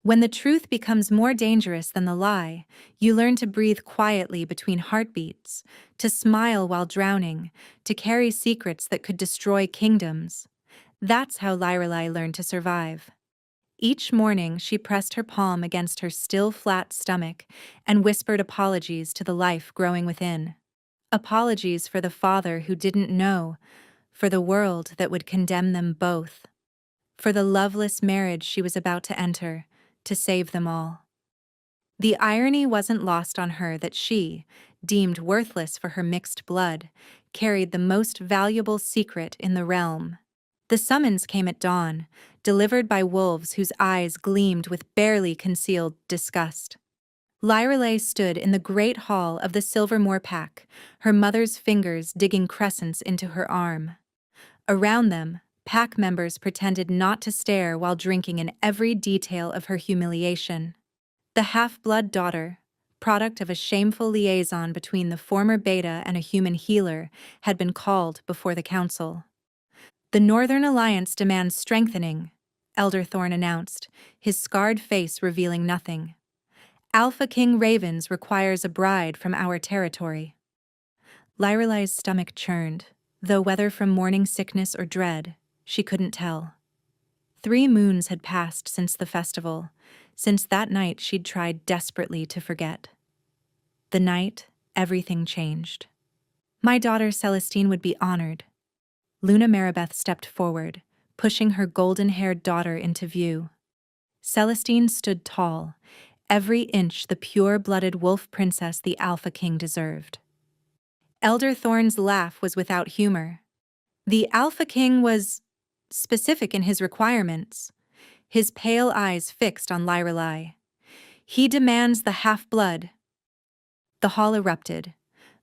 When the truth becomes more dangerous than the lie, you learn to breathe quietly between heartbeats, to smile while drowning, to carry secrets that could destroy kingdoms. That's how Lorelei learned to survive. Each morning she pressed her palm against her still flat stomach and whispered apologies to the life growing within. Apologies for the father who didn't know, for the world that would condemn them both, for the loveless marriage she was about to enter, to save them all. The irony wasn't lost on her that she, deemed worthless for her mixed blood, carried the most valuable secret in the realm. The summons came at dawn, delivered by wolves whose eyes gleamed with barely concealed disgust. Lorelei stood in the great hall of the Silvermore Pack, her mother's fingers digging crescents into her arm. Around them, pack members pretended not to stare while drinking in every detail of her humiliation. The half-blood daughter, product of a shameful liaison between the former beta and a human healer, had been called before the council. "The Northern Alliance demands strengthening," Elder Thorne announced, his scarred face revealing nothing. "Alpha King Ravens requires a bride from our territory." Lorelei's stomach churned, though whether from morning sickness or dread, she couldn't tell. 3 moons had passed since the festival, since that night she'd tried desperately to forget. The night, everything changed. "My daughter Celestine would be honored." Luna Maribeth stepped forward, pushing her golden-haired daughter into view. Celestine stood tall, every inch the pure-blooded wolf princess the Alpha King deserved. Elder Thorne's laugh was without humor. The Alpha King was specific in his requirements, his pale eyes fixed on Lorelei. "He demands the half-blood." The hall erupted.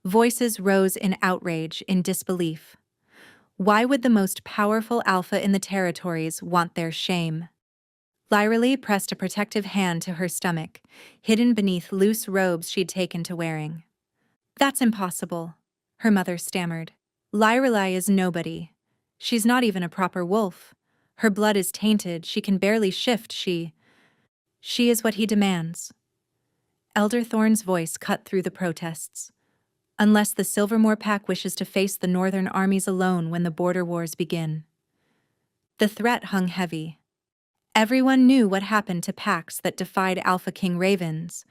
Voices rose in outrage, in disbelief. Why would the most powerful alpha in the territories want their shame? Lorelei pressed a protective hand to her stomach, hidden beneath loose robes she'd taken to wearing. "That's impossible," her mother stammered. "Lorelei is nobody. She's not even a proper wolf. Her blood is tainted, she can barely shift, she is what he demands." Elder Thorne's voice cut through the protests. "Unless the Silvermore Pack wishes to face the northern armies alone when the border wars begin." The threat hung heavy. Everyone knew what happened to packs that defied Alpha King Ravens.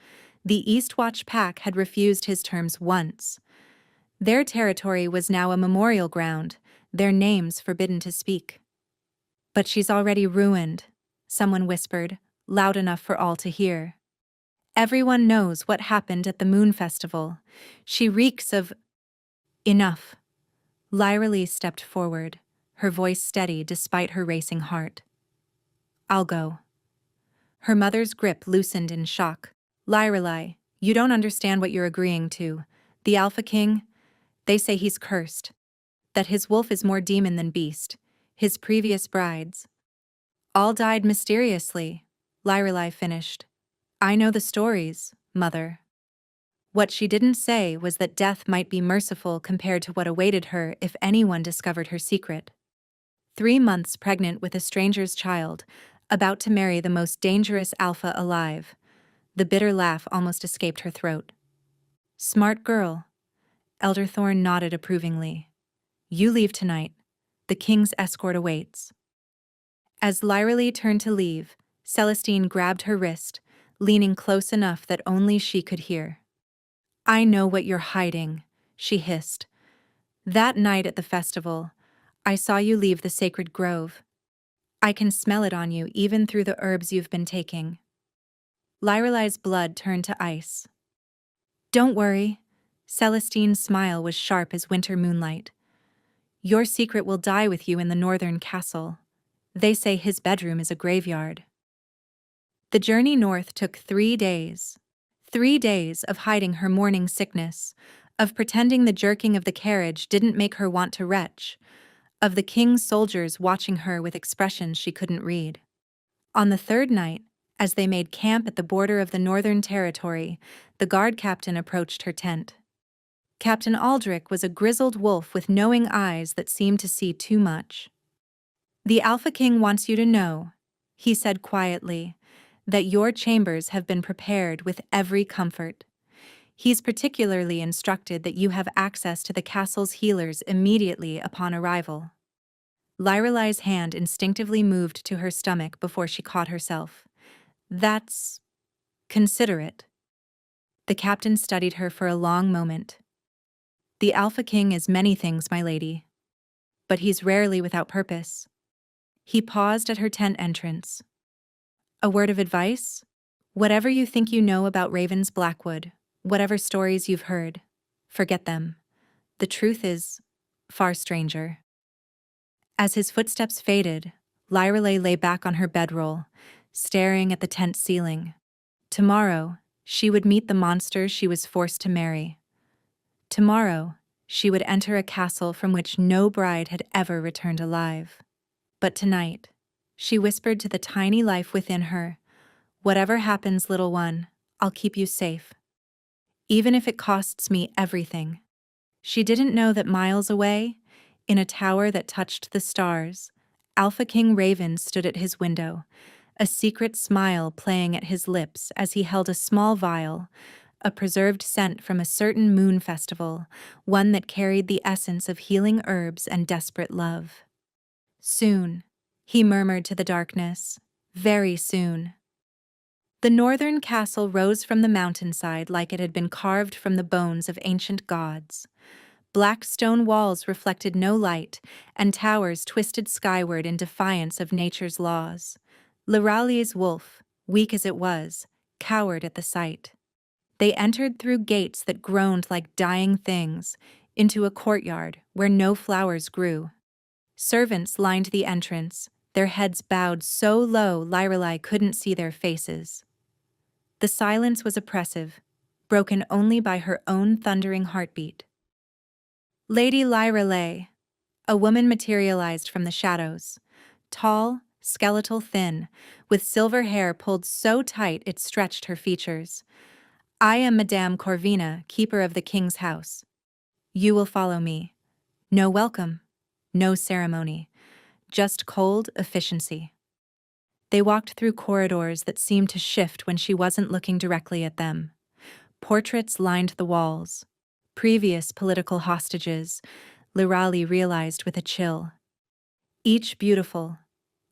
The Eastwatch Pack had refused his terms once. Their territory was now a memorial ground, their names forbidden to speak. "But she's already ruined," someone whispered, loud enough for all to hear. "Everyone knows what happened at the Moon Festival. She reeks of—" "Enough." Lorelei stepped forward, her voice steady despite her racing heart. "I'll go." Her mother's grip loosened in shock. "Lorelei, you don't understand what you're agreeing to. The Alpha King, they say he's cursed. That his wolf is more demon than beast. His previous brides all died mysteriously," Lorelei finished. "I know the stories, Mother." What she didn't say was that death might be merciful compared to what awaited her if anyone discovered her secret. 3 months pregnant with a stranger's child, about to marry the most dangerous alpha alive. The bitter laugh almost escaped her throat. "Smart girl." Elder Thorne nodded approvingly. "You leave tonight. The king's escort awaits." As Lorelei turned to leave, Celestine grabbed her wrist, leaning close enough that only she could hear. "I know what you're hiding," she hissed. "That night at the festival, I saw you leave the sacred grove. I can smell it on you even through the herbs you've been taking." Lorelei's blood turned to ice. "Don't worry." Celestine's smile was sharp as winter moonlight. "Your secret will die with you in the northern castle. They say his bedroom is a graveyard." The journey north took 3 days. 3 days of hiding her morning sickness, of pretending the jerking of the carriage didn't make her want to retch, of the king's soldiers watching her with expressions she couldn't read. On the 3rd night, as they made camp at the border of the Northern Territory, the guard captain approached her tent. Captain Aldrich was a grizzled wolf with knowing eyes that seemed to see too much. "The Alpha King wants you to know," he said quietly, that your chambers have been prepared with every comfort. He's particularly instructed that you have access to the castle's healers immediately upon arrival. Lorelai's hand instinctively moved to her stomach before she caught herself. That's considerate. The captain studied her for a long moment. The Alpha King is many things, my lady. But he's rarely without purpose. He paused at her tent entrance. A word of advice? Whatever you think you know about Raven's Blackwood, whatever stories you've heard, forget them. The truth is far stranger. As his footsteps faded, Lorelei lay back on her bedroll, staring at the tent ceiling. Tomorrow, she would meet the monster she was forced to marry. Tomorrow, she would enter a castle from which no bride had ever returned alive. But tonight, she whispered to the tiny life within her, "Whatever happens, little one, I'll keep you safe. Even if it costs me everything." She didn't know that miles away, in a tower that touched the stars, Alpha King Raven stood at his window, a secret smile playing at his lips as he held a small vial, a preserved scent from a certain moon festival, one that carried the essence of healing herbs and desperate love. Soon, he murmured to the darkness, very soon. The northern castle rose from the mountainside like it had been carved from the bones of ancient gods. Black stone walls reflected no light, and towers twisted skyward in defiance of nature's laws. Lorelai's wolf, weak as it was, cowered at the sight. They entered through gates that groaned like dying things, into a courtyard where no flowers grew. Servants lined the entrance, their heads bowed so low Lorelei couldn't see their faces. The silence was oppressive, broken only by her own thundering heartbeat. Lady Lorelei, a woman materialized from the shadows, tall, skeletal thin, with silver hair pulled so tight it stretched her features. "I am Madame Corvina, keeper of the king's house. You will follow me. No welcome, no ceremony, just cold efficiency." They walked through corridors that seemed to shift when she wasn't looking directly at them. Portraits lined the walls. Previous political hostages, Lorelei realized with a chill. Each beautiful,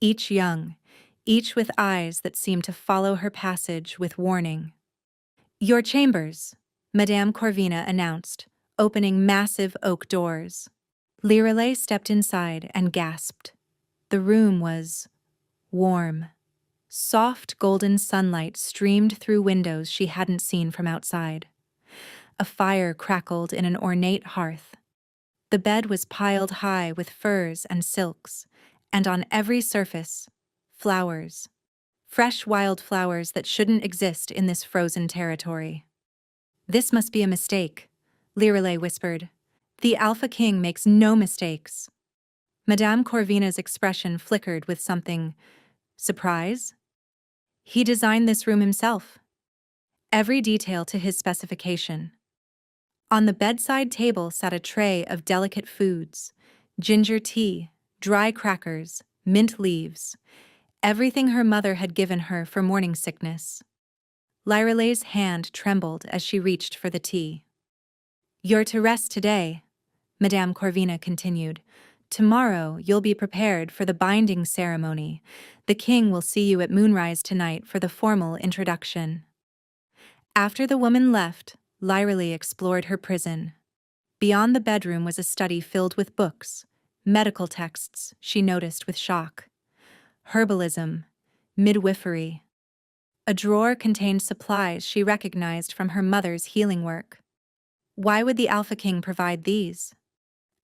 each young, each with eyes that seemed to follow her passage with warning. "Your chambers," Madame Corvina announced, opening massive oak doors. Lorelei stepped inside and gasped. The room was warm. Soft golden sunlight streamed through windows she hadn't seen from outside. A fire crackled in an ornate hearth. The bed was piled high with furs and silks, and on every surface, flowers. Fresh wildflowers that shouldn't exist in this frozen territory. "This must be a mistake," Lorelei whispered. "The Alpha King makes no mistakes." Madame Corvina's expression flickered with something. Surprise? He designed this room himself. Every detail to his specification. On the bedside table sat a tray of delicate foods, ginger tea, dry crackers, mint leaves, everything her mother had given her for morning sickness. Lorelai's hand trembled as she reached for the tea. "You're to rest today," Madame Corvina continued. "Tomorrow you'll be prepared for the binding ceremony. The king will see you at moonrise tonight for the formal introduction." After the woman left, Lorelei explored her prison. Beyond the bedroom was a study filled with books, medical texts, she noticed with shock. Herbalism, midwifery. A drawer contained supplies she recognized from her mother's healing work. Why would the Alpha King provide these?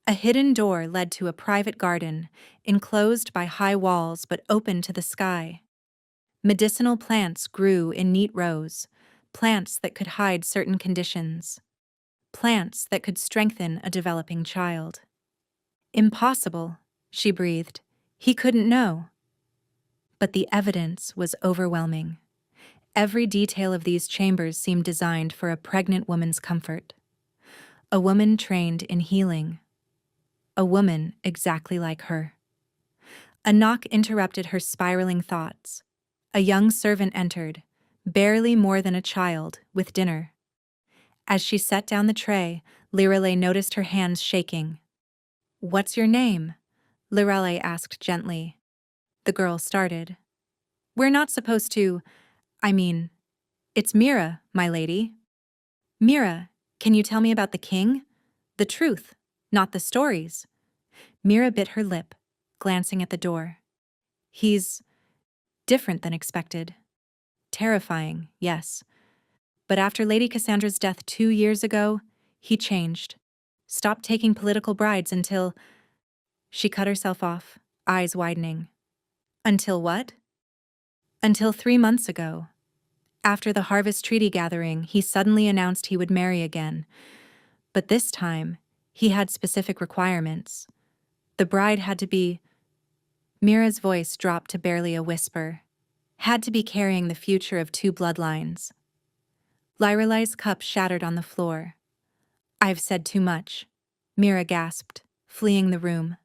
A hidden door led to a private garden, enclosed by high walls but open to the sky. Medicinal plants grew in neat rows, plants that could hide certain conditions. Plants that could strengthen a developing child. "Impossible," she breathed. He couldn't know. But the evidence was overwhelming. Every detail of these chambers seemed designed for a pregnant woman's comfort. A woman trained in healing. A woman exactly like her. A knock interrupted her spiraling thoughts. A young servant entered, barely more than a child, with dinner. As she set down the tray, Lirale noticed her hands shaking. "What's your name?" Lirale asked gently. The girl started. "We're not supposed to. I mean, it's Mira, my lady." "Mira, can you tell me about the king? The truth, not the stories." Mira bit her lip, glancing at the door. "He's different than expected. Terrifying, yes. But after Lady Cassandra's death 2 years ago, he changed. Stopped taking political brides until—" She cut herself off, eyes widening. "Until what?" "Until 3 months ago. After the Harvest Treaty gathering, he suddenly announced he would marry again. But this time, he had specific requirements. The bride had to be—" Mira's voice dropped to barely a whisper. "Had to be carrying the future of 2 bloodlines." Lirale's cup shattered on the floor. "I've said too much," Mira gasped, fleeing the room.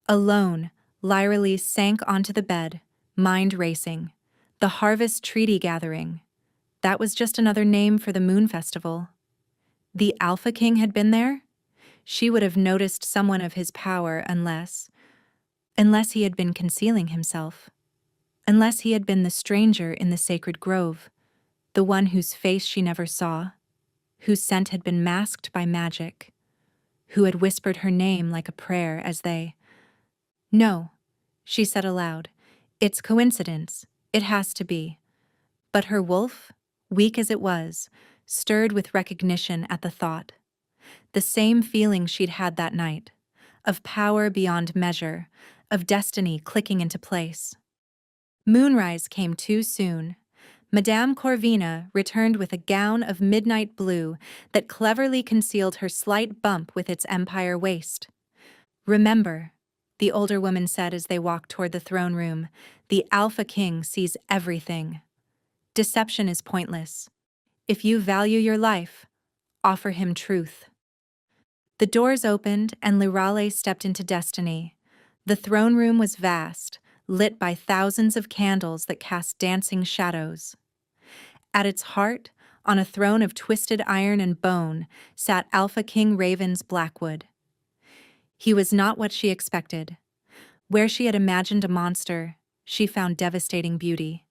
Alone, Lyrale sank onto the bed, mind racing. The Harvest Treaty gathering. That was just another name for the Moon Festival. The Alpha King had been there? She would have noticed someone of his power unless he had been concealing himself. Unless he had been the stranger in the sacred grove, the one whose face she never saw, whose scent had been masked by magic, who had whispered her name like a prayer as they— "No," she said aloud. "It's coincidence. It has to be." But her wolf, weak as it was, stirred with recognition at the thought. The same feeling she'd had that night, of power beyond measure, of destiny clicking into place. Moonrise came too soon. Madame Corvina returned with a gown of midnight blue that cleverly concealed her slight bump with its empire waist. "Remember," the older woman said as they walked toward the throne room, "the Alpha King sees everything. Deception is pointless. If you value your life, offer him truth." The doors opened and Lirale stepped into destiny. The throne room was vast, lit by thousands of candles that cast dancing shadows. At its heart, on a throne of twisted iron and bone, sat Alpha King Raven's Blackwood. He was not what she expected. Where she had imagined a monster, she found devastating beauty.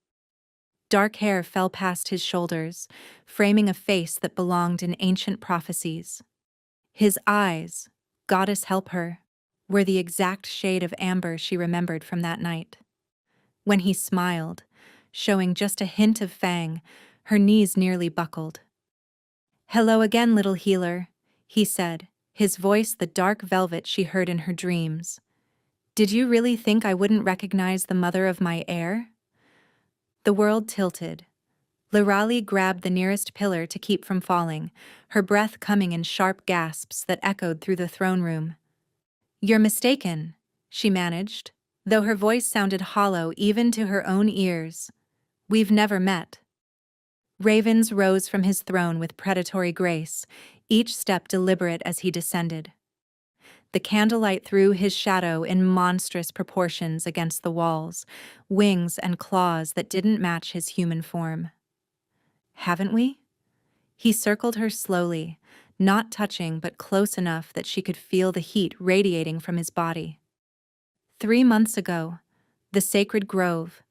Dark hair fell past his shoulders, framing a face that belonged in ancient prophecies. His eyes, goddess help her, were the exact shade of amber she remembered from that night. When he smiled, showing just a hint of fang, her knees nearly buckled. "Hello again, little healer," he said, his voice the dark velvet she heard in her dreams. "Did you really think I wouldn't recognize the mother of my heir?" The world tilted. Lirale grabbed the nearest pillar to keep from falling, her breath coming in sharp gasps that echoed through the throne room. "You're mistaken," she managed, though her voice sounded hollow even to her own ears. "We've never met." Ravens rose from his throne with predatory grace, each step deliberate as he descended. The candlelight threw his shadow in monstrous proportions against the walls, wings and claws that didn't match his human form. "Haven't we?" He circled her slowly, not touching but close enough that she could feel the heat radiating from his body. 3 months ago, the sacred grove,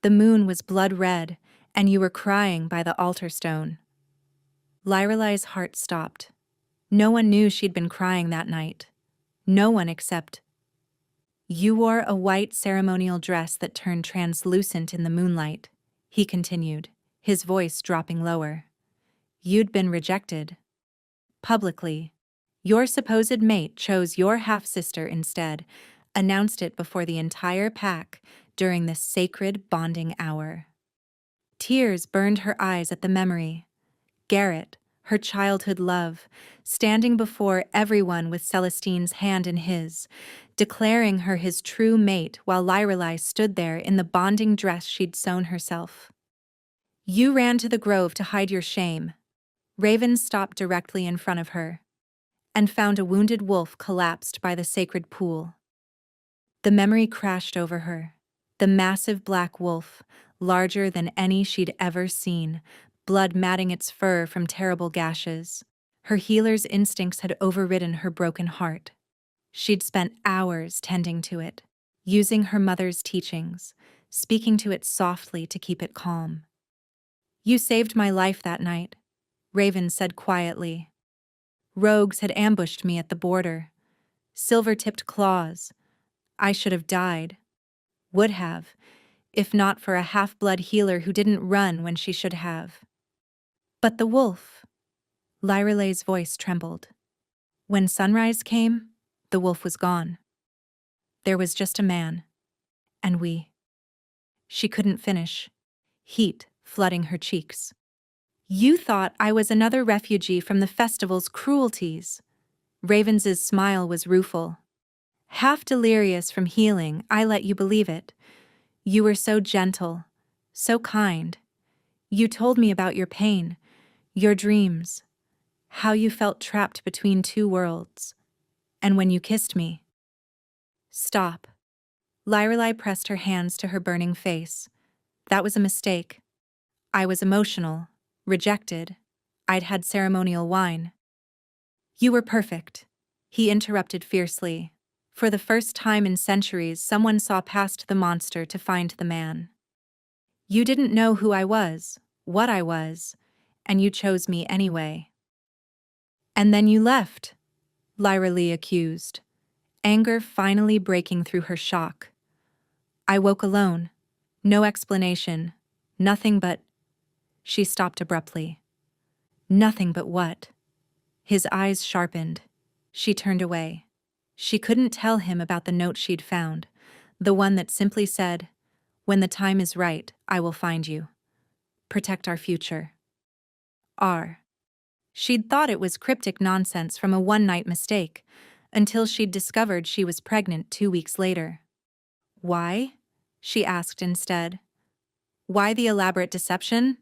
the moon was blood red, and you were crying by the altar stone. Lyrale's heart stopped. No one knew she'd been crying that night. No one except— "You wore a white ceremonial dress that turned translucent in the moonlight," he continued, his voice dropping lower. "You'd been rejected. Publicly. Your supposed mate chose your half-sister instead, announced it before the entire pack during this sacred bonding hour." Tears burned her eyes at the memory. Garrett, her childhood love, standing before everyone with Celestine's hand in his, declaring her his true mate while Lyrale stood there in the bonding dress she'd sewn herself. "You ran to the grove to hide your shame." Raven stopped directly in front of her and found a wounded wolf collapsed by the sacred pool. The memory crashed over her. The massive black wolf, larger than any she'd ever seen, blood matting its fur from terrible gashes. Her healer's instincts had overridden her broken heart. She'd spent hours tending to it, using her mother's teachings, speaking to it softly to keep it calm. "You saved my life that night," Raven said quietly. "Rogues had ambushed me at the border. Silver-tipped claws. I should have died. Would have, if not for a half-blood healer who didn't run when she should have." "But the wolf," Lyralay's voice trembled. "When sunrise came, the wolf was gone. There was just a man. And we." She couldn't finish, heat flooding her cheeks. "You thought I was another refugee from the festival's cruelties." Ravens's smile was rueful. "Half delirious from healing, I let you believe it. You were so gentle, so kind. You told me about your pain, your dreams, how you felt trapped between two worlds. And when you kissed me—" "Stop." Lyrelai pressed her hands to her burning face. "That was a mistake. I was emotional, rejected. I'd had ceremonial wine." "You were perfect," he interrupted fiercely. "For the first time in centuries, someone saw past the monster to find the man. You didn't know who I was, what I was, and you chose me anyway." "And then you left," Lyralee accused, anger finally breaking through her shock. "I woke alone. No explanation. Nothing but—" She stopped abruptly. "Nothing but what?" His eyes sharpened. She turned away. She couldn't tell him about the note she'd found, the one that simply said, "When the time is right, I will find you. Protect our future." R. She'd thought it was cryptic nonsense from a one-night mistake, until she'd discovered she was pregnant 2 weeks later. "Why?" she asked instead. "Why the elaborate deception?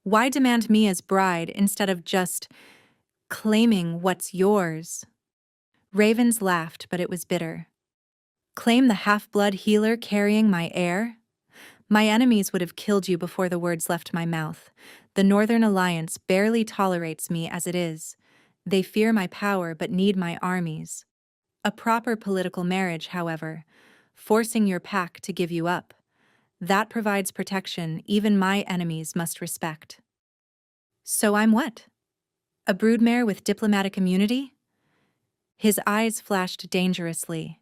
Why demand me as bride instead of just claiming what's yours?" Ravens laughed, but it was bitter. "Claim the half-blood healer carrying my heir? My enemies would have killed you before the words left my mouth. The Northern Alliance barely tolerates me as it is. They fear my power but need my armies. A proper political marriage, however, forcing your pack to give you up, that provides protection even my enemies must respect." "So I'm what? A broodmare with diplomatic immunity?" His eyes flashed dangerously.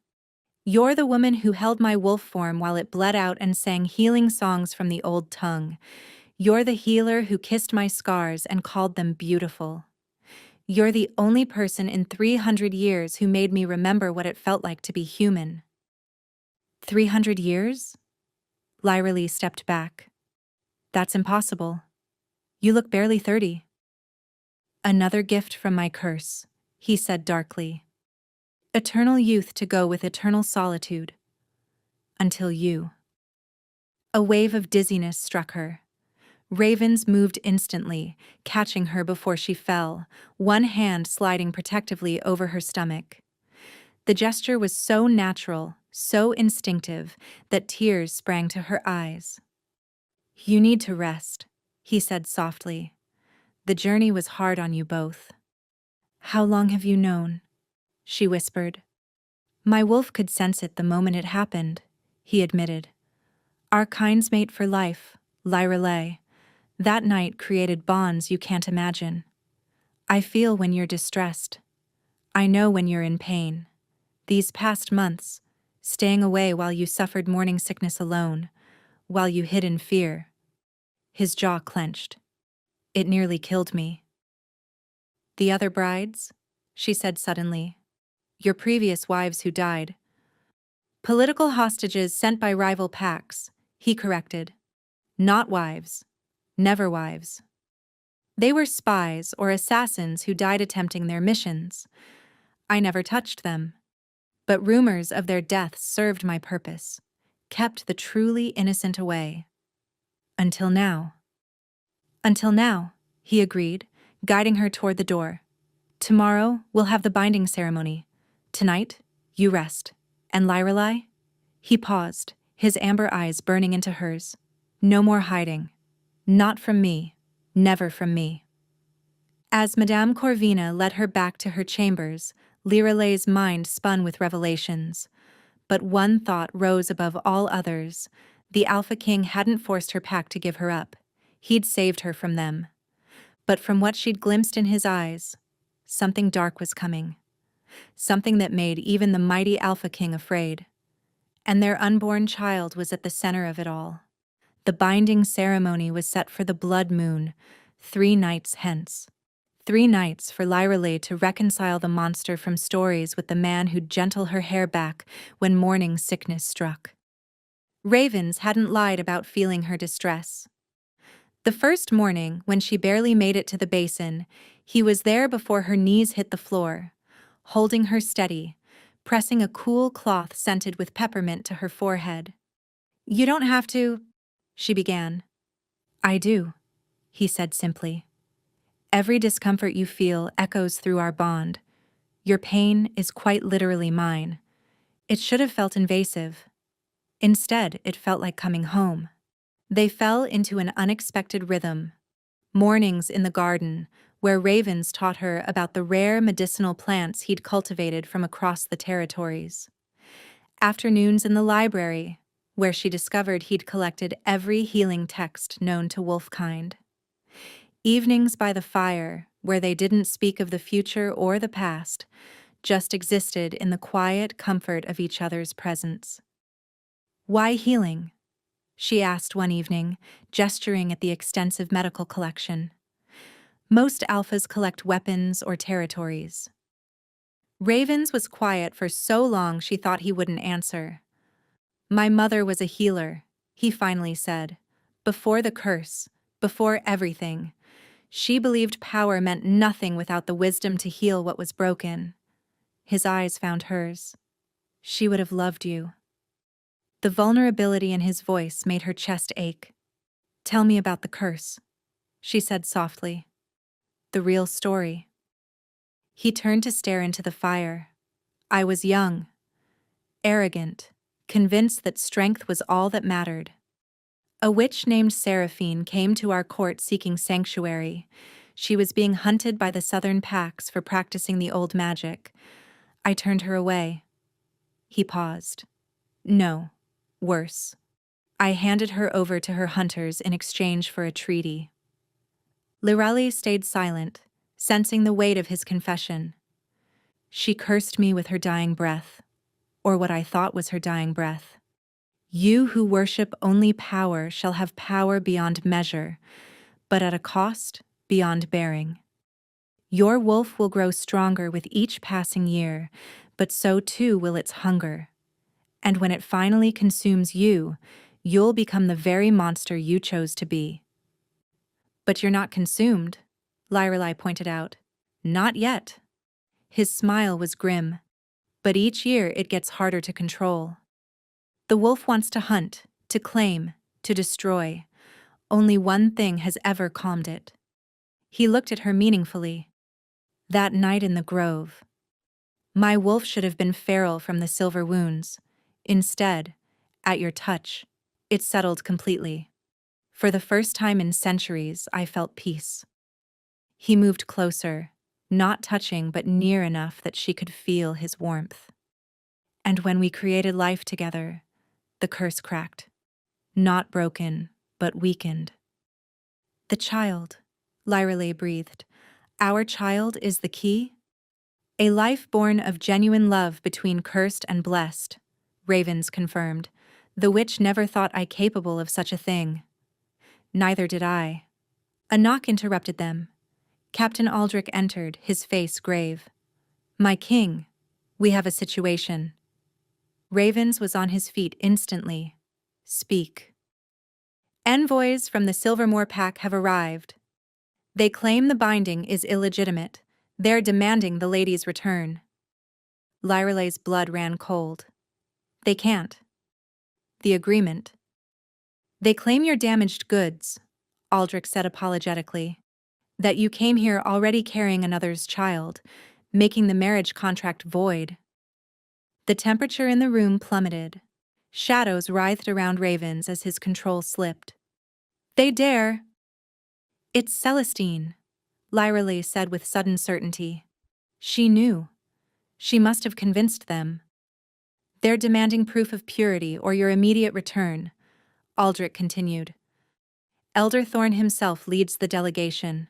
"You're the woman who held my wolf form while it bled out and sang healing songs from the old tongue. You're the healer who kissed my scars and called them beautiful. You're the only person in 300 years who made me remember what it felt like to be human." 300 years? Lyralee stepped back. "That's impossible. You look barely 30. "Another gift from my curse," he said darkly. "Eternal youth to go with eternal solitude. Until you." A wave of dizziness struck her. Ravens moved instantly, catching her before she fell, one hand sliding protectively over her stomach. The gesture was so natural, so instinctive, that tears sprang to her eyes. "You need to rest," he said softly. "The journey was hard on you both." "How long have you known?" she whispered. "My wolf could sense it the moment it happened," he admitted. "Our kind's mate for life, Lyralee. That night created bonds you can't imagine. I feel when you're distressed. I know when you're in pain. These past months, staying away while you suffered morning sickness alone, while you hid in fear." His jaw clenched. "It nearly killed me." "The other brides?" she said suddenly. "Your previous wives who died." "Political hostages sent by rival packs," he corrected. "Not wives. Never wives. They were spies or assassins who died attempting their missions. I never touched them. But rumors of their deaths served my purpose, kept the truly innocent away. Until now." "Until now," he agreed, guiding her toward the door. "Tomorrow, we'll have the binding ceremony. Tonight, you rest. And Lyralee?" He paused, his amber eyes burning into hers. No more hiding. Not from me. Never from me. As Madame Corvina led her back to her chambers, Liralay's mind spun with revelations. But one thought rose above all others. The Alpha King hadn't forced her pack to give her up. He'd saved her from them. But from what she'd glimpsed in his eyes, something dark was coming. Something that made even the mighty Alpha King afraid. And their unborn child was at the center of it all. The binding ceremony was set for the blood moon, 3 nights hence. 3 nights for Lirelay to reconcile the monster from stories with the man who'd gentle her hair back when morning sickness struck. Ravens hadn't lied about feeling her distress. The first morning, when she barely made it to the basin, he was there before her knees hit the floor, holding her steady, pressing a cool cloth scented with peppermint to her forehead. "You don't have to," she began. "I do," he said simply. "Every discomfort you feel echoes through our bond. Your pain is quite literally mine. It should have felt invasive. Instead, it felt like coming home." They fell into an unexpected rhythm. Mornings in the garden, where Ravens taught her about the rare medicinal plants he'd cultivated from across the territories. Afternoons in the library, where she discovered he'd collected every healing text known to wolfkind. Evenings by the fire, where they didn't speak of the future or the past, just existed in the quiet comfort of each other's presence. "Why healing?" she asked one evening, gesturing at the extensive medical collection. "Most alphas collect weapons or territories." Ravens was quiet for so long she thought he wouldn't answer. "My mother was a healer," he finally said. "Before the curse, before everything. She believed power meant nothing without the wisdom to heal what was broken." His eyes found hers. "She would have loved you." The vulnerability in his voice made her chest ache. "Tell me about the curse," she said softly. "The real story." He turned to stare into the fire. "I was young, arrogant, convinced that strength was all that mattered. A witch named Seraphine came to our court seeking sanctuary. She was being hunted by the southern packs for practicing the old magic. I turned her away." He paused. "No. Worse. I handed her over to her hunters in exchange for a treaty." Lirali stayed silent, sensing the weight of his confession. "She cursed me with her dying breath, or what I thought was her dying breath. You who worship only power shall have power beyond measure, but at a cost beyond bearing. Your wolf will grow stronger with each passing year, but so too will its hunger. And when it finally consumes you, you'll become the very monster you chose to be." "But you're not consumed," Lirelai pointed out. "Not yet." His smile was grim. "But each year it gets harder to control. The wolf wants to hunt, to claim, to destroy. Only one thing has ever calmed it." He looked at her meaningfully. "That night in the grove. My wolf should have been feral from the silver wounds. Instead, at your touch, it settled completely. For the first time in centuries, I felt peace." He moved closer, not touching but near enough that she could feel his warmth. "And when we created life together, the curse cracked. Not broken, but weakened." "The child," Lirelay breathed. "Our child is the key?" "A life born of genuine love between cursed and blessed," Ravens confirmed. "The witch never thought I capable of such a thing." "Neither did I." A knock interrupted them. Captain Aldrich entered, his face grave. "My king, we have a situation." Ravens was on his feet instantly. "Speak." "Envoys from the Silvermore Pack have arrived. They claim the binding is illegitimate. They're demanding the lady's return." Lyrelay's blood ran cold. "They can't." "The agreement." "They claim your damaged goods," Aldrich said apologetically. "That you came here already carrying another's child, making the marriage contract void." The temperature in the room plummeted. Shadows writhed around Ravens as his control slipped. They dare. It's Celestine, Lyra said with sudden certainty. She knew. She must have convinced them. They're demanding proof of purity or your immediate return, Aldrich continued. Elder Thorn himself leads the delegation.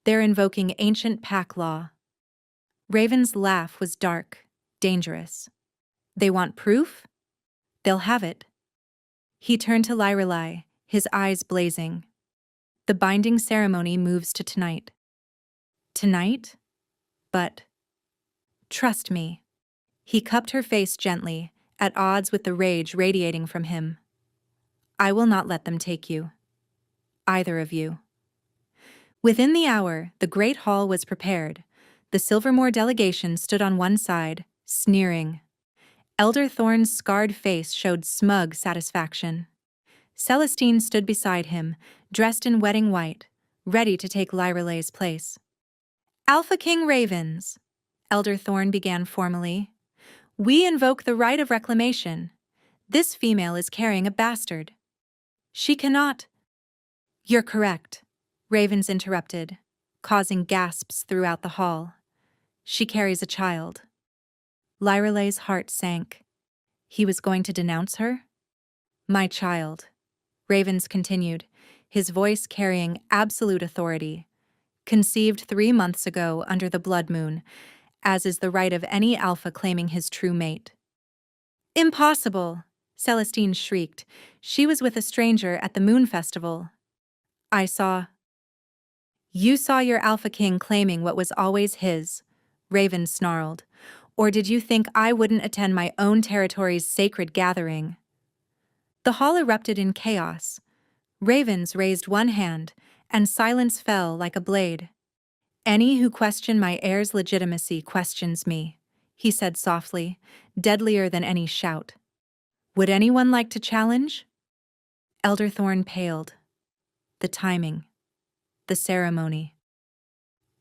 They're invoking ancient pack law. Raven's laugh was dark, dangerous. They want proof? They'll have it. He turned to Lyrelei, his eyes blazing. The binding ceremony moves to tonight. Tonight? But trust me. He cupped her face gently, at odds with the rage radiating from him. I will not let them take you. Either of you. Within the hour, the great hall was prepared. The Silvermore delegation stood on one side, sneering. Elder Thorn's scarred face showed smug satisfaction. Celestine stood beside him, dressed in wedding white, ready to take Lyrelei's place. Alpha King Ravens, Elder Thorn began formally. We invoke the right of reclamation. This female is carrying a bastard. She cannot. You're correct, Ravens interrupted, causing gasps throughout the hall. She carries a child. Lyrelei's heart sank. He was going to denounce her? My child, Ravens continued, his voice carrying absolute authority. Conceived 3 months ago under the blood moon, as is the right of any alpha claiming his true mate. Impossible, Celestine shrieked. She was with a stranger at the moon festival. I saw. You saw your alpha king claiming what was always his, Raven snarled. Or did you think I wouldn't attend my own territory's sacred gathering? The hall erupted in chaos. Ravens raised one hand, and silence fell like a blade. Any who question my heir's legitimacy questions me, he said softly, deadlier than any shout. Would anyone like to challenge? Elder Thorn paled. The timing, the ceremony,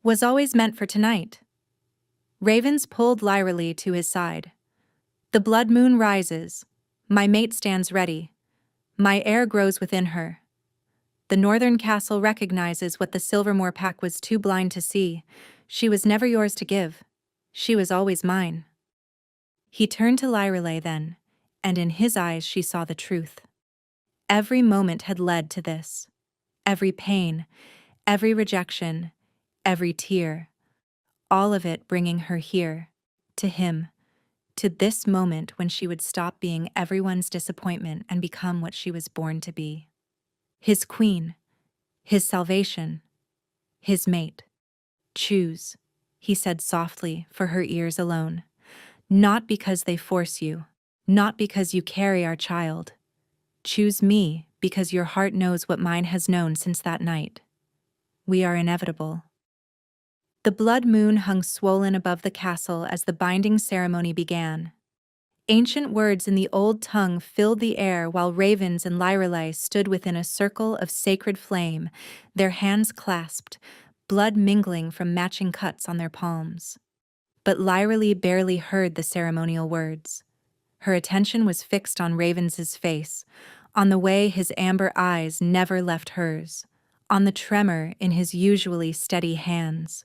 was always meant for tonight. Ravens pulled Lyrelie to his side. The blood moon rises. My mate stands ready. My heir grows within her. The northern castle recognizes what the Silvermore pack was too blind to see. She was never yours to give. She was always mine. He turned to Lyrelie then, and in his eyes she saw the truth. Every moment had led to this. Every pain, every rejection, every tear. All of it bringing her here, to him, to this moment when she would stop being everyone's disappointment and become what she was born to be. His queen, his salvation, his mate. Choose, he said softly for her ears alone. Not because they force you, not because you carry our child. Choose me because your heart knows what mine has known since that night. We are inevitable. The blood moon hung swollen above the castle as the binding ceremony began. Ancient words in the old tongue filled the air while Ravens and Lyrelie stood within a circle of sacred flame, their hands clasped, blood mingling from matching cuts on their palms. But Lyrelie barely heard the ceremonial words. Her attention was fixed on Ravens's face, on the way his amber eyes never left hers, on the tremor in his usually steady hands.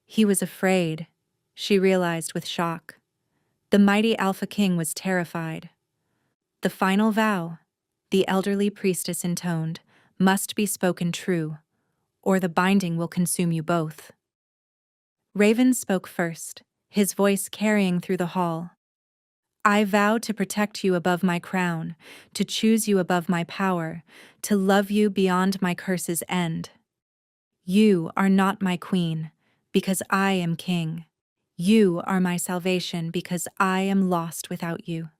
He was afraid, she realized with shock. The mighty Alpha King was terrified. The final vow, the elderly priestess intoned, must be spoken true, or the binding will consume you both. Raven spoke first, his voice carrying through the hall. I vow to protect you above my crown, to choose you above my power, to love you beyond my curse's end. You are not my queen, because I am king. You are my salvation because I am lost without you.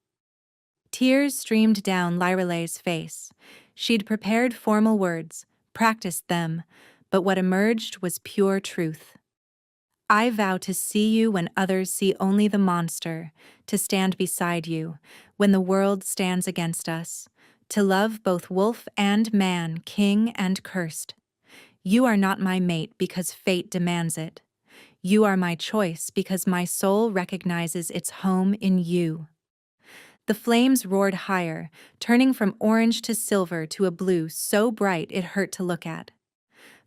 Tears streamed down Lyrelei's face. She'd prepared formal words, practiced them, but what emerged was pure truth. I vow to see you when others see only the monster, to stand beside you when the world stands against us, to love both wolf and man, king and cursed. You are not my mate because fate demands it. You are my choice because my soul recognizes its home in you. The flames roared higher, turning from orange to silver to a blue so bright it hurt to look at.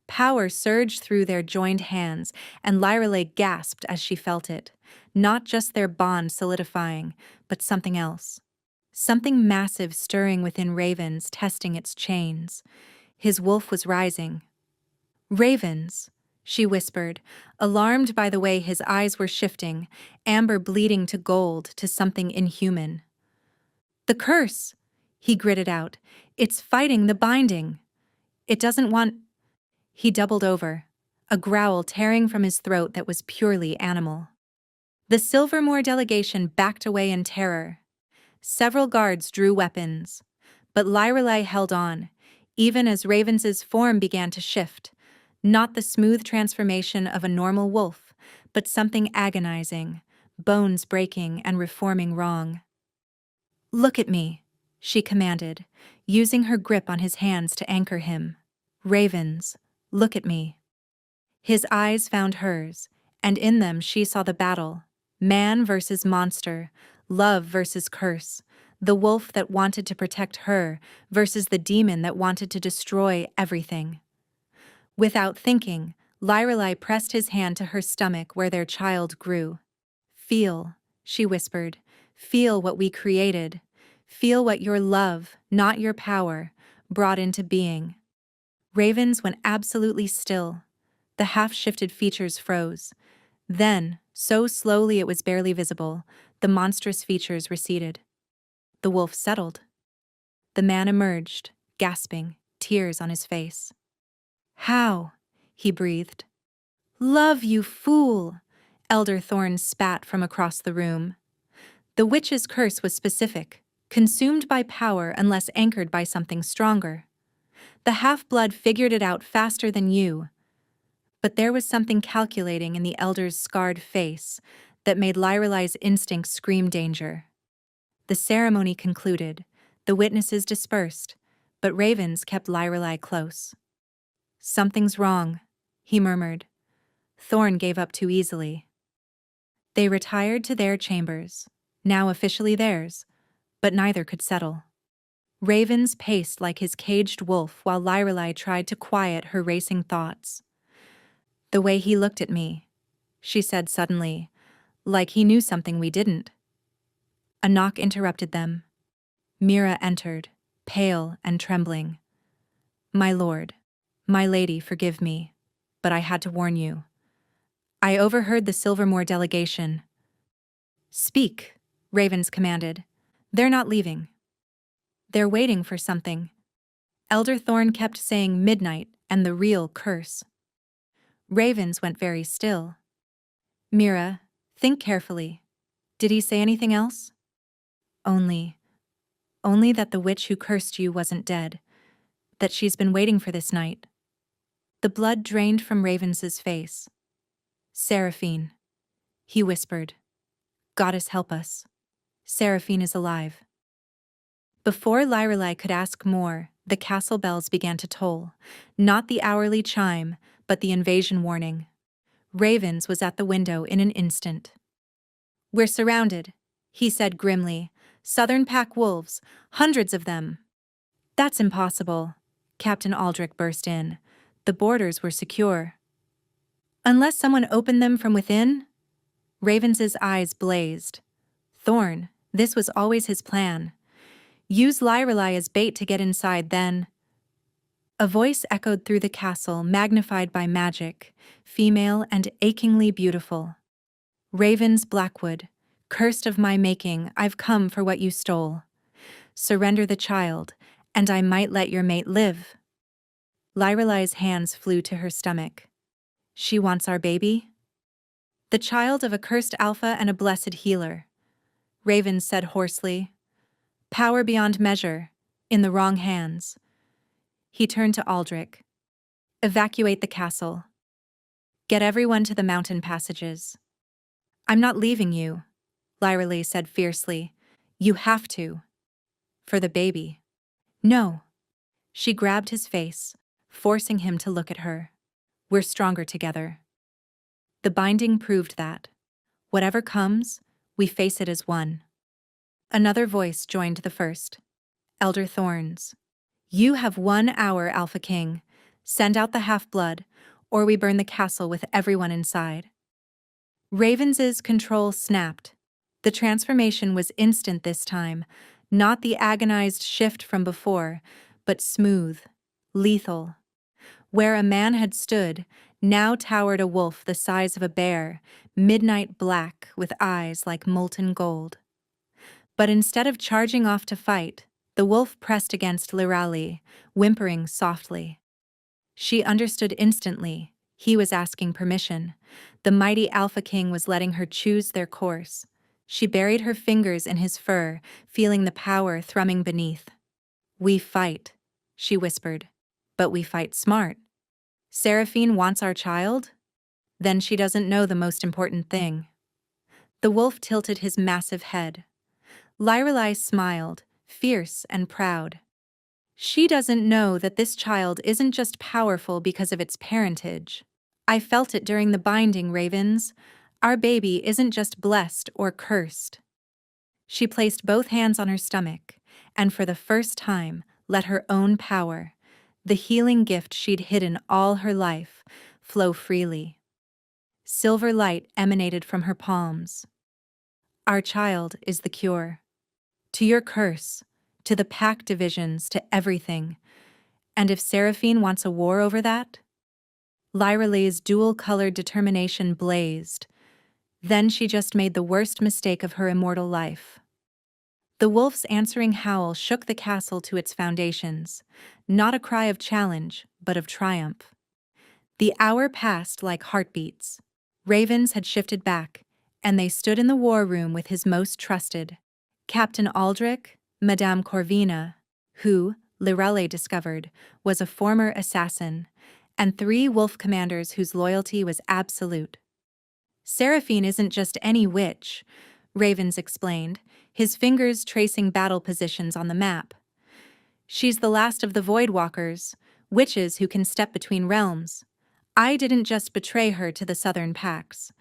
Power surged through their joined hands, and Lyrelay gasped as she felt it. Not just their bond solidifying, but something else. Something massive stirring within Ravens, testing its chains. His wolf was rising. "Ravens," she whispered, alarmed by the way his eyes were shifting, amber bleeding to gold to something inhuman. "The curse!" he gritted out. "It's fighting the binding. It doesn't want—" He doubled over, a growl tearing from his throat that was purely animal. The Silvermore delegation backed away in terror. Several guards drew weapons, but Lyrelay held on, even as Ravens's form began to shift, not the smooth transformation of a normal wolf, but something agonizing, bones breaking and reforming wrong. "Look at me," she commanded, using her grip on his hands to anchor him. "Ravens, look at me." His eyes found hers, and in them she saw the battle. Man versus monster, love versus curse, the wolf that wanted to protect her versus the demon that wanted to destroy everything. Without thinking, Lyrelay pressed his hand to her stomach where their child grew. "Feel," she whispered, "feel what we created. Feel what your love, not your power, brought into being." Ravens went absolutely still. The half-shifted features froze. Then, so slowly it was barely visible, the monstrous features receded. The wolf settled. The man emerged, gasping, tears on his face. "How?" he breathed. "Love, you fool!" Elder Thorn spat from across the room. The witch's curse was specific, consumed by power unless anchored by something stronger. The half-blood figured it out faster than you. But there was something calculating in the elder's scarred face that made Lyrelay's instincts scream danger. The ceremony concluded, the witnesses dispersed, but Ravens kept Lyrelay close. "Something's wrong," he murmured. Thorn gave up too easily. They retired to their chambers, now officially theirs, but neither could settle. Ravens paced like his caged wolf while Lyrelay tried to quiet her racing thoughts. "The way he looked at me," she said suddenly, like he knew something we didn't. A knock interrupted them. Mira entered, pale and trembling. "My lord, my lady, forgive me, but I had to warn you. I overheard the Silvermore delegation." "Speak," Ravens commanded. "They're not leaving. They're waiting for something." Elder Thorn kept saying midnight and the real curse. Ravens went very still. "Mira, think carefully. Did he say anything else?" Only that the witch who cursed you wasn't dead, that she's been waiting for this night." The blood drained from Ravens's face. "Seraphine," he whispered. "Goddess help us. Seraphine is alive." Before Lyrelay could ask more, the castle bells began to toll, not the hourly chime, but the invasion warning. Ravens was at the window in an instant. "We're surrounded," he said grimly. "Southern pack wolves, hundreds of them." "That's impossible," Captain Aldrich burst in. "The borders were secure." "Unless someone opened them from within?" Ravens's eyes blazed. "Thorn, this was always his plan. Use Lyrelay as bait to get inside, then—" A voice echoed through the castle, magnified by magic, female and achingly beautiful. "Ravens Blackwood, cursed of my making, I've come for what you stole. Surrender the child, and I might let your mate live." Lyrelay's hands flew to her stomach. "She wants our baby?" "The child of a cursed alpha and a blessed healer," Ravens said hoarsely. "Power beyond measure, in the wrong hands." He turned to Aldrich. "Evacuate the castle. Get everyone to the mountain passages." "I'm not leaving you," Lyrelay said fiercely. "You have to. For the baby." "No." She grabbed his face, forcing him to look at her. "We're stronger together." The binding proved that. Whatever comes, we face it as one. Another voice joined the first. Elder Thorns. You have 1 hour, Alpha King. Send out the half-blood, or we burn the castle with everyone inside. Ravens's control snapped. The transformation was instant this time, not the agonized shift from before, but smooth, lethal. Where a man had stood, now towered a wolf the size of a bear, midnight black with eyes like molten gold. But instead of charging off to fight, the wolf pressed against Lirali, whimpering softly. She understood instantly. He was asking permission. The mighty Alpha King was letting her choose their course. She buried her fingers in his fur, feeling the power thrumming beneath. We fight, she whispered. But we fight smart. Seraphine wants our child? Then she doesn't know the most important thing. The wolf tilted his massive head. Lirelai smiled, fierce and proud. She doesn't know that this child isn't just powerful because of its parentage. I felt it during the binding, Ravens. Our baby isn't just blessed or cursed. She placed both hands on her stomach, and for the first time, let her own power, the healing gift she'd hidden all her life, flow freely. Silver light emanated from her palms. Our child is the cure. To your curse, to the pack divisions, to everything. And if Seraphine wants a war over that? Lyralee's dual-colored determination blazed. Then she just made the worst mistake of her immortal life. The wolf's answering howl shook the castle to its foundations, not a cry of challenge, but of triumph. The hour passed like heartbeats. Ravens had shifted back, and they stood in the war room with his most trusted, Captain Aldrich, Madame Corvina, who, Lirale discovered, was a former assassin, and 3 wolf commanders whose loyalty was absolute. Seraphine isn't just any witch, Ravens explained, his fingers tracing battle positions on the map. She's the last of the Voidwalkers, witches who can step between realms. I didn't just betray her to the southern packs.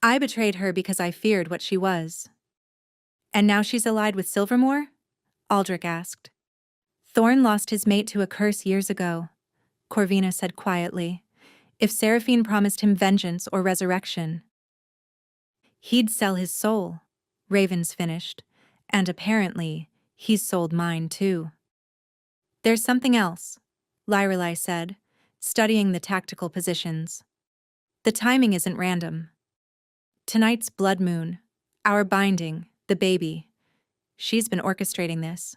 I betrayed her because I feared what she was. And now she's allied with Silvermore? Aldrich asked. Thorn lost his mate to a curse years ago, Corvina said quietly. If Seraphine promised him vengeance or resurrection, he'd sell his soul, Ravens finished, and apparently, he's sold mine too. There's something else, Lyrelai said, studying the tactical positions. The timing isn't random. Tonight's blood moon, our binding, the baby. She's been orchestrating this.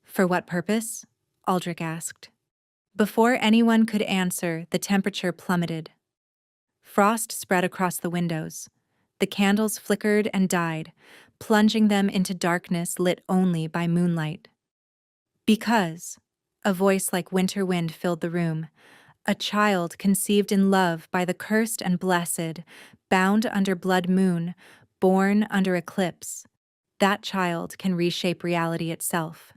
For what purpose? Aldrich asked. Before anyone could answer, the temperature plummeted. Frost spread across the windows. The candles flickered and died, plunging them into darkness lit only by moonlight. Because, a voice like winter wind filled the room, a child conceived in love by the cursed and blessed, bound under blood moon, born under eclipse, that child can reshape reality itself.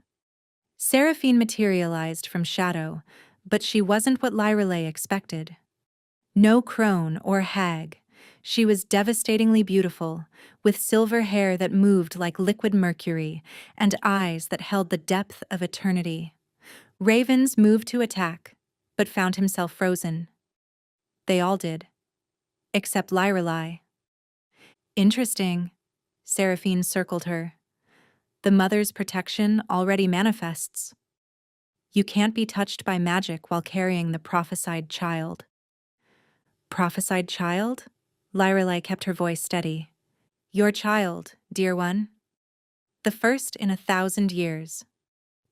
Seraphine materialized from shadow, but she wasn't what Lyrelai expected. No crone or hag. She was devastatingly beautiful, with silver hair that moved like liquid mercury and eyes that held the depth of eternity. Ravens moved to attack, but found himself frozen. They all did. Except Lyrelai. Interesting. Seraphine circled her. The mother's protection already manifests. You can't be touched by magic while carrying the prophesied child. Prophesied child? Lyrelai kept her voice steady. Your child, dear one. The first in 1,000 years.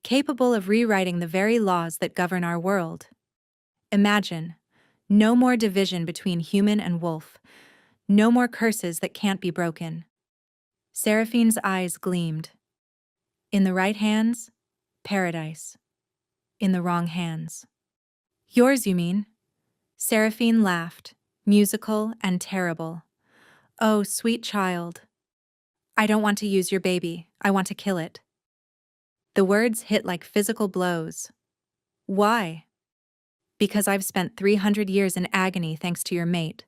Capable of rewriting the very laws that govern our world. Imagine, no more division between human and wolf. No more curses that can't be broken. Seraphine's eyes gleamed. In the right hands, paradise. In the wrong hands. Yours, you mean? Seraphine laughed, musical and terrible. Oh, sweet child. I don't want to use your baby, I want to kill it. The words hit like physical blows. Why? Because I've spent 300 years in agony thanks to your mate.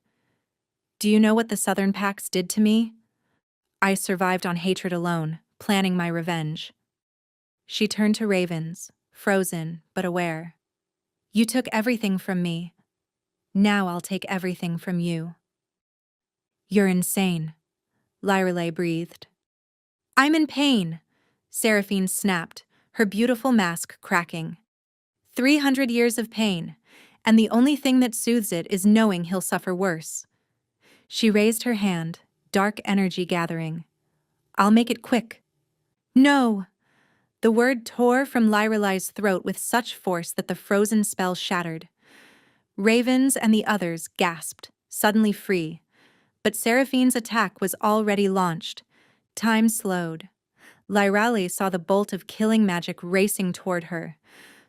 Do you know what the Southern Pacts did to me? I survived on hatred alone, planning my revenge. She turned to Ravens, frozen but aware. You took everything from me. Now I'll take everything from you. You're insane, Lyrelay breathed. I'm in pain, Seraphine snapped, her beautiful mask cracking. 300 years of pain, and the only thing that soothes it is knowing he'll suffer worse. She raised her hand, dark energy gathering. I'll make it quick. No! The word tore from Lyrelay's throat with such force that the frozen spell shattered. Ravens and the others gasped, suddenly free. But Seraphine's attack was already launched. Time slowed. Lyrelay saw the bolt of killing magic racing toward her,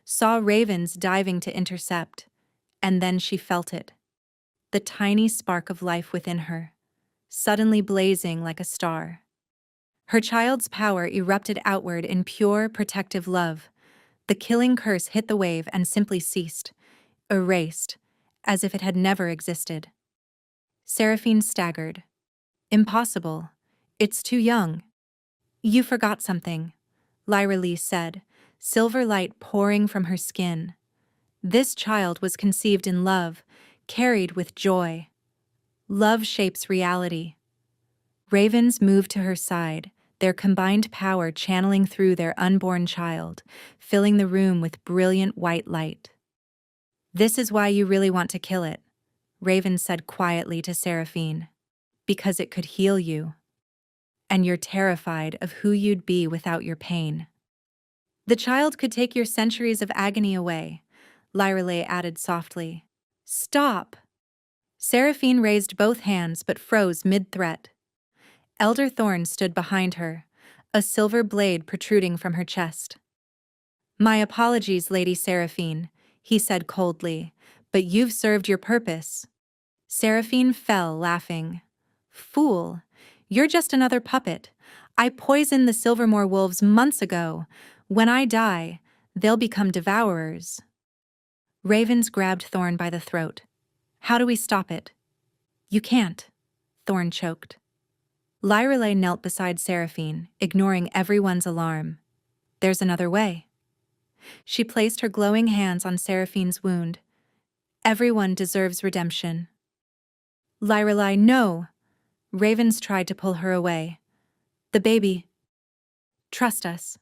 saw Ravens diving to intercept, and then she felt it. The tiny spark of life within her, suddenly blazing like a star. Her child's power erupted outward in pure, protective love. The killing curse hit the wave and simply ceased, erased, as if it had never existed. Seraphine staggered. Impossible. It's too young. You forgot something, Lyrelay said, silver light pouring from her skin. This child was conceived in love, carried with joy. Love shapes reality. Ravens moved to her side, their combined power channeling through their unborn child, filling the room with brilliant white light. This is why you really want to kill it, Raven said quietly to Seraphine. Because it could heal you. And you're terrified of who you'd be without your pain. The child could take your centuries of agony away, Lyrelay added softly. Stop! Seraphine raised both hands but froze mid-threat. Elder Thorn stood behind her, a silver blade protruding from her chest. My apologies, Lady Seraphine, he said coldly, but you've served your purpose. Seraphine fell, laughing. Fool, you're just another puppet. I poisoned the Silvermoor wolves months ago. When I die, they'll become devourers. Ravens grabbed Thorn by the throat. How do we stop it? You can't, Thorn choked. Lyrelay knelt beside Seraphine, ignoring everyone's alarm. There's another way. She placed her glowing hands on Seraphine's wound. Everyone deserves redemption. Lyrelay, no! Ravens tried to pull her away. The baby. Trust us.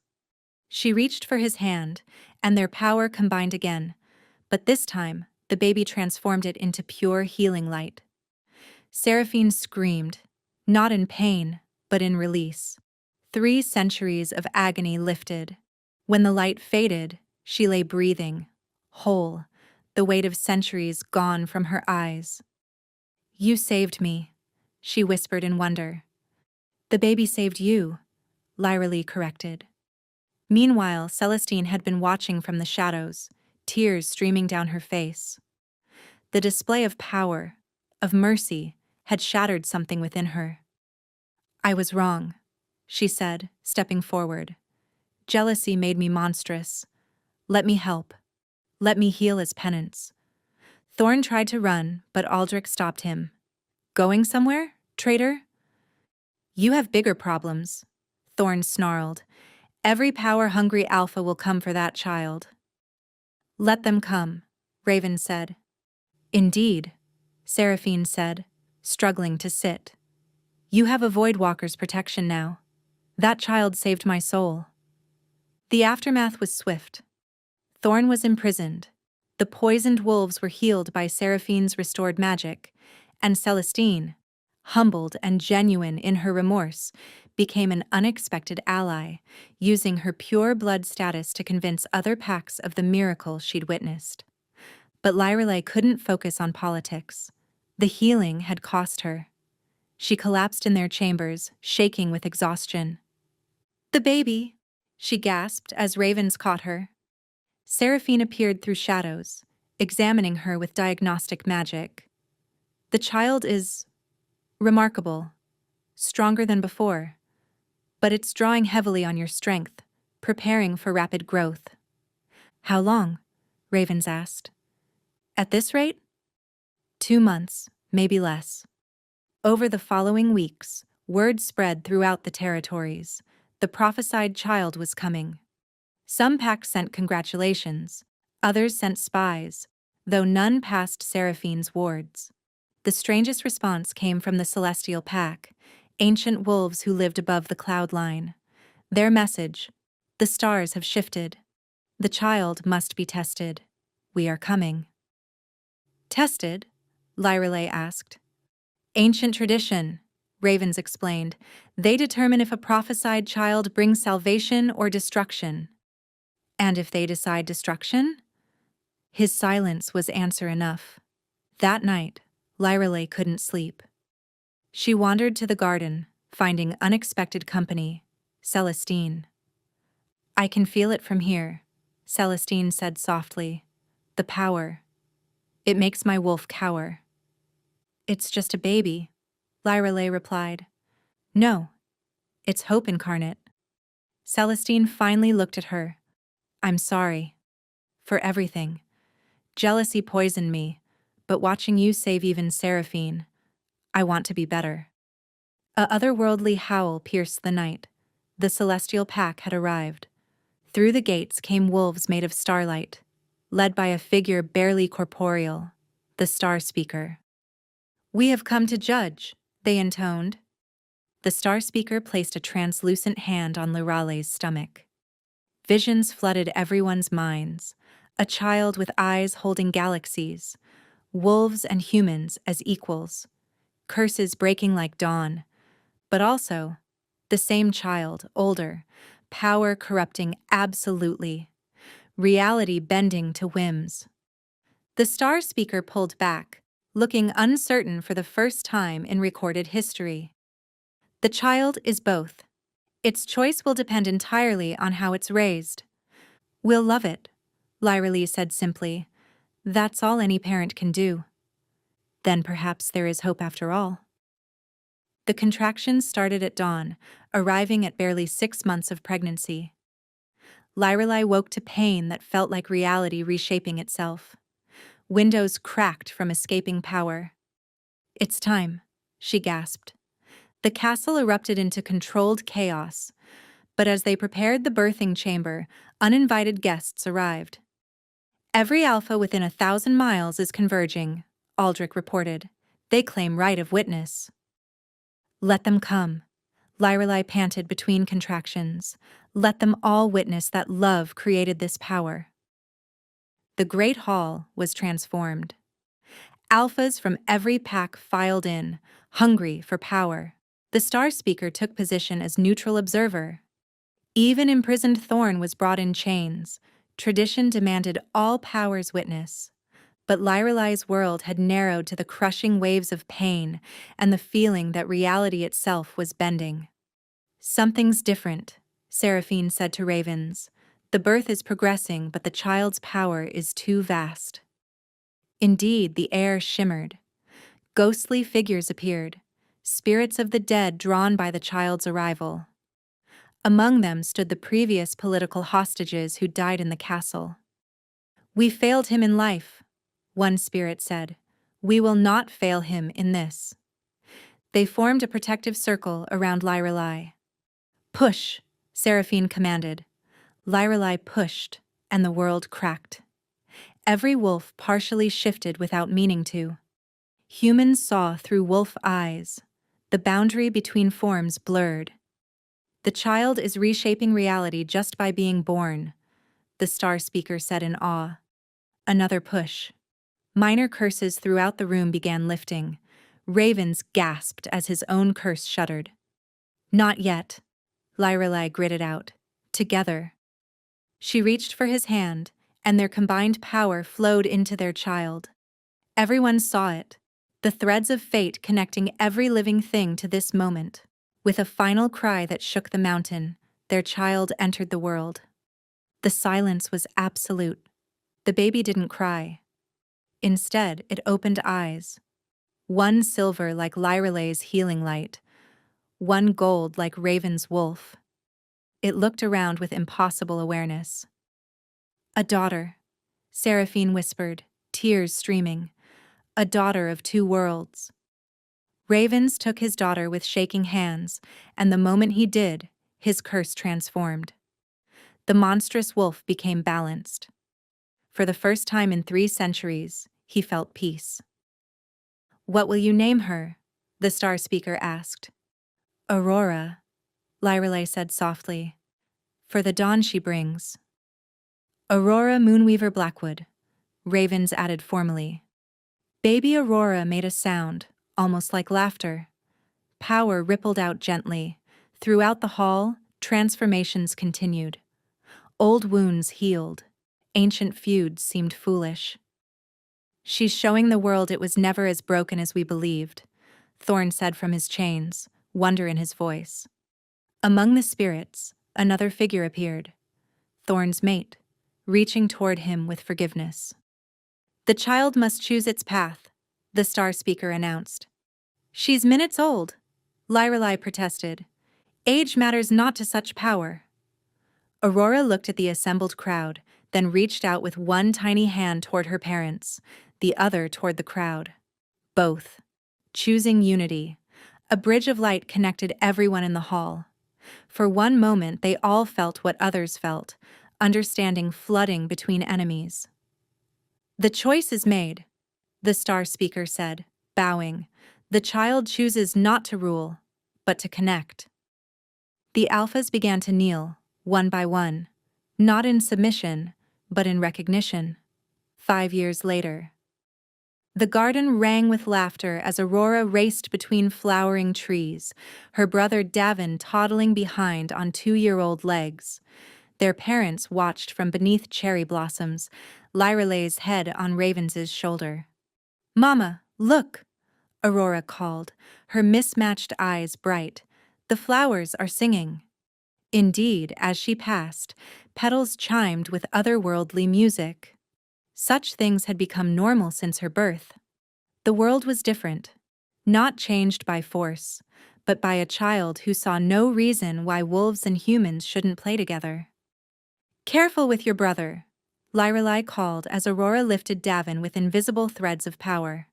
She reached for his hand, and their power combined again, but this time, the baby transformed it into pure healing light. Seraphine screamed, not in pain, but in release. 3 centuries of agony lifted. When the light faded, she lay breathing, whole, the weight of centuries gone from her eyes. You saved me, she whispered in wonder. The baby saved you, Lyrelay corrected. Meanwhile, Celestine had been watching from the shadows, tears streaming down her face. The display of power, of mercy, had shattered something within her. I was wrong, she said, stepping forward. Jealousy made me monstrous. Let me help. Let me heal as penance. Thorn tried to run, but Aldrich stopped him. Going somewhere, traitor? You have bigger problems, Thorn snarled. Every power-hungry alpha will come for that child. Let them come, Raven said. Indeed, Seraphine said, struggling to sit. You have a Voidwalker's protection now. That child saved my soul. The aftermath was swift. Thorn was imprisoned. The poisoned wolves were healed by Seraphine's restored magic, and Celestine, humbled and genuine in her remorse, became an unexpected ally, using her pure blood status to convince other packs of the miracle she'd witnessed. But Lyrelay couldn't focus on politics. The healing had cost her. She collapsed in their chambers, shaking with exhaustion. The baby, she gasped as Ravens caught her. Seraphine appeared through shadows, examining her with diagnostic magic. The child is remarkable, stronger than before, but it's drawing heavily on your strength, preparing for rapid growth. How long? Ravens asked. At this rate? 2 months, maybe less. Over the following weeks, word spread throughout the territories. The prophesied child was coming. Some packs sent congratulations, others sent spies, though none passed Seraphine's wards. The strangest response came from the Celestial Pack, ancient wolves who lived above the cloud line. Their message: the stars have shifted. The child must be tested. We are coming. Tested? Lyrelay asked. Ancient tradition, Ravens explained. They determine if a prophesied child brings salvation or destruction. And if they decide destruction? His silence was answer enough. That night, Lyrelay couldn't sleep. She wandered to the garden, finding unexpected company, Celestine. I can feel it from here, Celestine said softly. The power. It makes my wolf cower. It's just a baby, Lyrelay replied. No, it's hope incarnate. Celestine finally looked at her. I'm sorry. For everything. Jealousy poisoned me, but watching you save even Seraphine, I want to be better. A otherworldly howl pierced the night. The Celestial Pack had arrived. Through the gates came wolves made of starlight, led by a figure barely corporeal, the Star Speaker. We have come to judge, they intoned. The Star Speaker placed a translucent hand on Lyralay's stomach. Visions flooded everyone's minds, a child with eyes holding galaxies, wolves and humans as equals, curses breaking like dawn, but also the same child, older, power corrupting absolutely, reality bending to whims. The Star Speaker pulled back, looking uncertain for the first time in recorded history. The child is both. Its choice will depend entirely on how it's raised. We'll love it, Lyrelay said simply. That's all any parent can do. Then perhaps there is hope after all. The contractions started at dawn, arriving at barely 6 months of pregnancy. Lyrelay woke to pain that felt like reality reshaping itself. Windows cracked from escaping power. It's time, she gasped. The castle erupted into controlled chaos, but as they prepared the birthing chamber, uninvited guests arrived. Every alpha within 1,000 miles is converging, Aldrich reported. They claim right of witness. Let them come, Lyrelay panted between contractions. Let them all witness that love created this power. The great hall was transformed. Alphas from every pack filed in, hungry for power. The Star Speaker took position as neutral observer. Even imprisoned Thorn was brought in chains. Tradition demanded all powers witness. But Lyrelay's world had narrowed to the crushing waves of pain and the feeling that reality itself was bending. Something's different, Seraphine said to Ravens. The birth is progressing, but the child's power is too vast. Indeed, the air shimmered. Ghostly figures appeared, spirits of the dead drawn by the child's arrival. Among them stood the previous political hostages who died in the castle. We failed him in life, one spirit said. We will not fail him in this. They formed a protective circle around Lyrelay. Push, Seraphine commanded. Lyrelay pushed, and the world cracked. Every wolf partially shifted without meaning to. Humans saw through wolf eyes. The boundary between forms blurred. The child is reshaping reality just by being born, the Star Speaker said in awe. Another push. Minor curses throughout the room began lifting. Ravens gasped as his own curse shuddered. Not yet, Lyrelay gritted out. Together. She reached for his hand, and their combined power flowed into their child. Everyone saw it, the threads of fate connecting every living thing to this moment. With a final cry that shook the mountain, their child entered the world. The silence was absolute. The baby didn't cry. Instead, it opened eyes. One silver like Lyrelay's healing light, one gold like Raven's wolf. It looked around with impossible awareness. A daughter, Seraphine whispered, tears streaming. A daughter of two worlds. Ravens took his daughter with shaking hands, and the moment he did, his curse transformed. The monstrous wolf became balanced. For the first time in 3 centuries, he felt peace. "What will you name her?" the star speaker asked. "Aurora," Lyrelay said softly, "for the dawn she brings." "Aurora Moonweaver Blackwood," Ravens added formally. Baby Aurora made a sound, almost like laughter. Power rippled out gently. Throughout the hall, transformations continued. Old wounds healed. Ancient feuds seemed foolish. "She's showing the world it was never as broken as we believed," Thorn said from his chains, wonder in his voice. Among the spirits, another figure appeared. Thorn's mate, reaching toward him with forgiveness. "The child must choose its path," the star speaker announced. "She's minutes old," Lyrelay protested. "Age matters not to such power." Aurora looked at the assembled crowd, then reached out with one tiny hand toward her parents, the other toward the crowd. Both. Choosing unity. A bridge of light connected everyone in the hall. For one moment they all felt what others felt, understanding flooding between enemies. "The choice is made," the star speaker said, bowing. "The child chooses not to rule, but to connect." The alphas began to kneel, one by one, not in submission, but in recognition. 5 years later. The garden rang with laughter as Aurora raced between flowering trees, her brother Davin toddling behind on 2-year-old legs. Their parents watched from beneath cherry blossoms, Lyrelay's head on Ravens's shoulder. "Mama, look!" Aurora called, her mismatched eyes bright. "The flowers are singing." Indeed, as she passed, petals chimed with otherworldly music. Such things had become normal since her birth. The world was different, not changed by force, but by a child who saw no reason why wolves and humans shouldn't play together. "Careful with your brother," Lyrelay called as Aurora lifted Davin with invisible threads of power.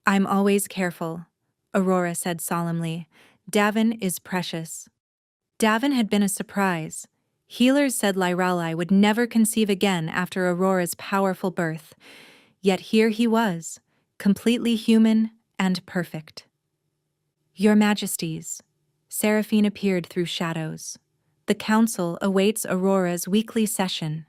"I'm always careful," Aurora said solemnly. "Davin is precious." Davin had been a surprise. Healers said Lyrelay would never conceive again after Aurora's powerful birth. Yet here he was, completely human and perfect. "Your Majesties," Seraphine appeared through shadows. "The Council awaits Aurora's weekly session."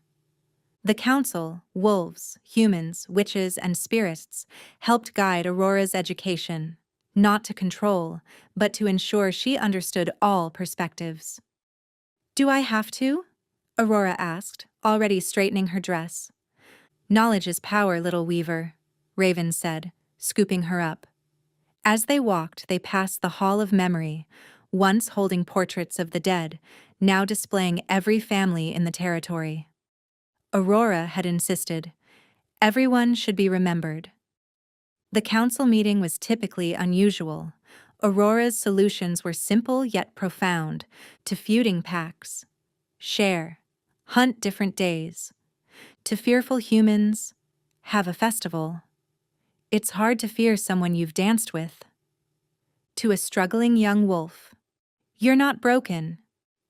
The Council, wolves, humans, witches, and spirits, helped guide Aurora's education, not to control, but to ensure she understood all perspectives. "Do I have to?" Aurora asked, already straightening her dress. "Knowledge is power, little weaver," Raven said, scooping her up. As they walked, they passed the Hall of Memory, once holding portraits of the dead, now displaying every family in the territory. Aurora had insisted, everyone should be remembered. The council meeting was typically unusual. Aurora's solutions were simple yet profound, to feuding packs. Share. Hunt different days. To fearful humans, have a festival. It's hard to fear someone you've danced with. To a struggling young wolf, you're not broken.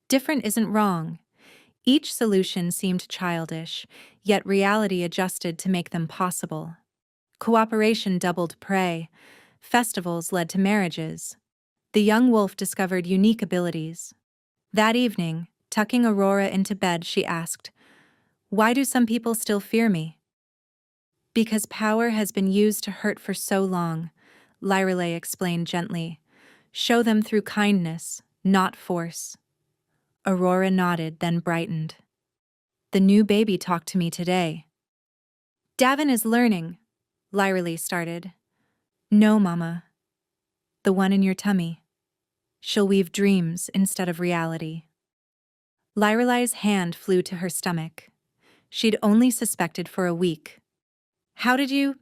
Different isn't wrong. Each solution seemed childish, yet reality adjusted to make them possible. Cooperation doubled prey. Festivals led to marriages. The young wolf discovered unique abilities. That evening, tucking Aurora into bed, she asked, "Why do some people still fear me?" "Because power has been used to hurt for so long," Lyrelay explained gently. "Show them through kindness, not force." Aurora nodded, then brightened. "The new baby talked to me today." "Davin is learning," Lyrelay started. "No, Mama. The one in your tummy. She'll weave dreams instead of reality." Lyrelay's hand flew to her stomach. She'd only suspected for a week. "How did you—"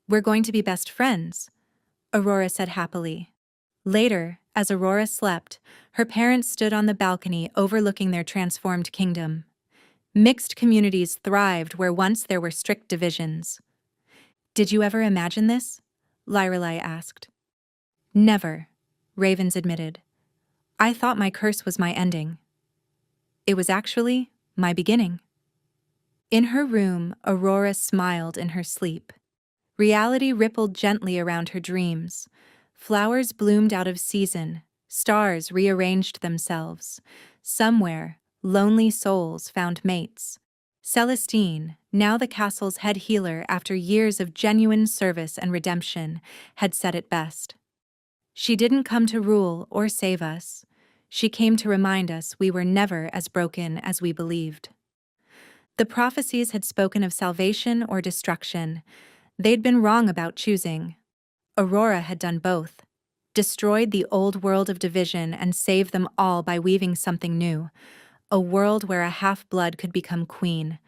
"We're going to be best friends," Aurora said happily. Later, as Aurora slept, her parents stood on the balcony overlooking their transformed kingdom. Mixed communities thrived where once there were strict divisions. "Did you ever imagine this?" Lyrelay asked. "Never," Ravens admitted. I thought my curse was my ending. It was actually my beginning. In her room, Aurora smiled in her sleep. Reality rippled gently around her dreams. Flowers bloomed out of season, stars rearranged themselves. Somewhere, lonely souls found mates. Celestine, now the castle's head healer after years of genuine service and redemption, had said it best. She didn't come to rule or save us. She came to remind us we were never as broken as we believed. The prophecies had spoken of salvation or destruction. They'd been wrong about choosing. Aurora had done both. Destroyed the old world of division and saved them all by weaving something new. A world where a half-blood could become queen.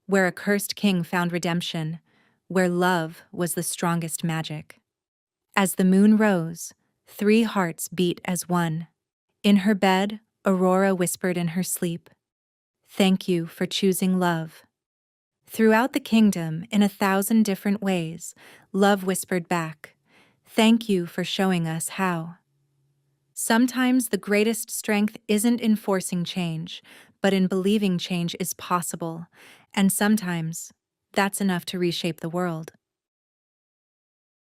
Where a cursed king found redemption. Where love was the strongest magic. As the moon rose, 3 hearts beat as one. In her bed, Aurora whispered in her sleep, "Thank you for choosing love." Throughout the kingdom, in 1,000 different ways, love whispered back, "Thank you for showing us how." Sometimes the greatest strength isn't in forcing change, but in believing change is possible, and sometimes that's enough to reshape the world.